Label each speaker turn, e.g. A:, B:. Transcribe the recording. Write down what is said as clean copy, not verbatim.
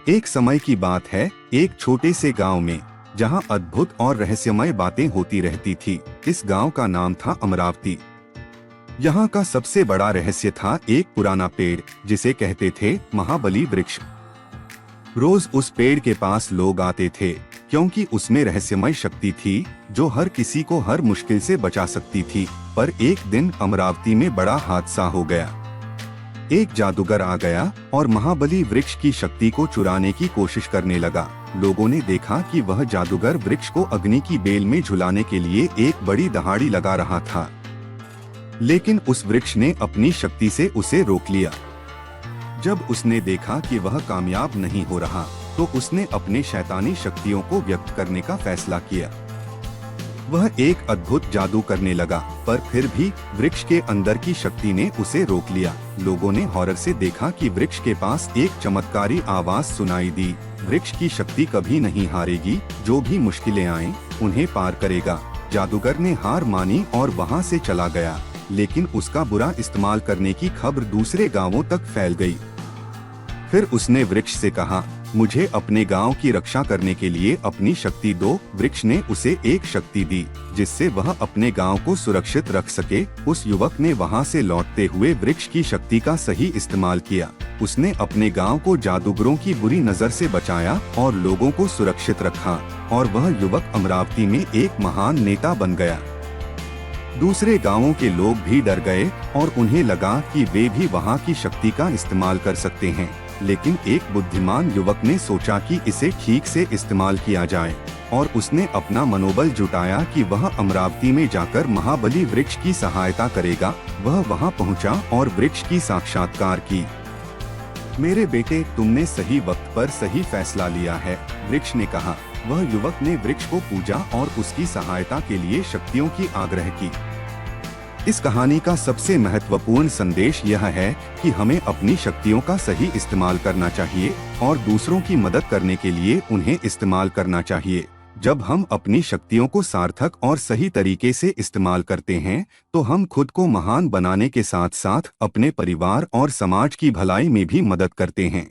A: एक समय की बात है, एक छोटे से गांव में, जहां अद्भुत और रहस्यमय बातें होती रहती थी। इस गांव का नाम था अमरावती। यहाँ का सबसे बड़ा रहस्य था एक पुराना पेड़, जिसे कहते थे महाबली वृक्ष। रोज उस पेड़ के पास लोग आते थे, क्योंकि उसमें रहस्यमय शक्ति थी जो हर किसी को हर मुश्किल से बचा सकती थी। पर एक दिन अमरावती में बड़ा हादसा हो गया। एक जादूगर आ गया और महाबली वृक्ष की शक्ति को चुराने की कोशिश करने लगा। लोगों ने देखा कि वह जादूगर वृक्ष को अग्नि की बेल में झुलाने के लिए एक बड़ी दहाड़ी लगा रहा था, लेकिन उस वृक्ष ने अपनी शक्ति से उसे रोक लिया। जब उसने देखा कि वह कामयाब नहीं हो रहा, तो उसने अपने शैतानी शक्तियों को व्यक्त करने का फैसला किया। वह एक अद्भुत जादू करने लगा, पर फिर भी वृक्ष के अंदर की शक्ति ने उसे रोक लिया। लोगों ने हॉरर से देखा कि वृक्ष के पास एक चमत्कारी आवाज सुनाई दी, वृक्ष की शक्ति कभी नहीं हारेगी, जो भी मुश्किलें आएं, उन्हें पार करेगा। जादूगर ने हार मानी और वहां से चला गया, लेकिन उसका बुरा इस्तेमाल करने की खबर दूसरे गांवों तक फैल गई। फिर उसने वृक्ष से कहा, मुझे अपने गांव की रक्षा करने के लिए अपनी शक्ति दो। वृक्ष ने उसे एक शक्ति दी, जिससे वह अपने गांव को सुरक्षित रख सके। उस युवक ने वहां से लौटते हुए वृक्ष की शक्ति का सही इस्तेमाल किया। उसने अपने गांव को जादूगरों की बुरी नजर से बचाया और लोगों को सुरक्षित रखा, और वह युवक अमरावती में एक महान नेता बन गया। दूसरे गांवों के लोग भी डर गए और उन्हें लगा कि वे भी वहां की शक्ति का इस्तेमाल कर सकते हैं। लेकिन एक बुद्धिमान युवक ने सोचा कि इसे ठीक से इस्तेमाल किया जाए, और उसने अपना मनोबल जुटाया कि वह अमरावती में जाकर महाबली वृक्ष की सहायता करेगा। वह वहां पहुंचा और वृक्ष की साक्षात्कार की। मेरे बेटे, तुमने सही वक्त पर सही फैसला लिया है, वृक्ष ने कहा। वह युवक ने वृक्ष को पूजा और उसकी सहायता के लिए शक्तियों की आग्रह की। इस कहानी का सबसे महत्वपूर्ण संदेश यह है कि हमें अपनी शक्तियों का सही इस्तेमाल करना चाहिए और दूसरों की मदद करने के लिए उन्हें इस्तेमाल करना चाहिए। जब हम अपनी शक्तियों को सार्थक और सही तरीके से इस्तेमाल करते हैं, तो हम खुद को महान बनाने के साथ साथ अपने परिवार और समाज की भलाई में भी मदद करते हैं।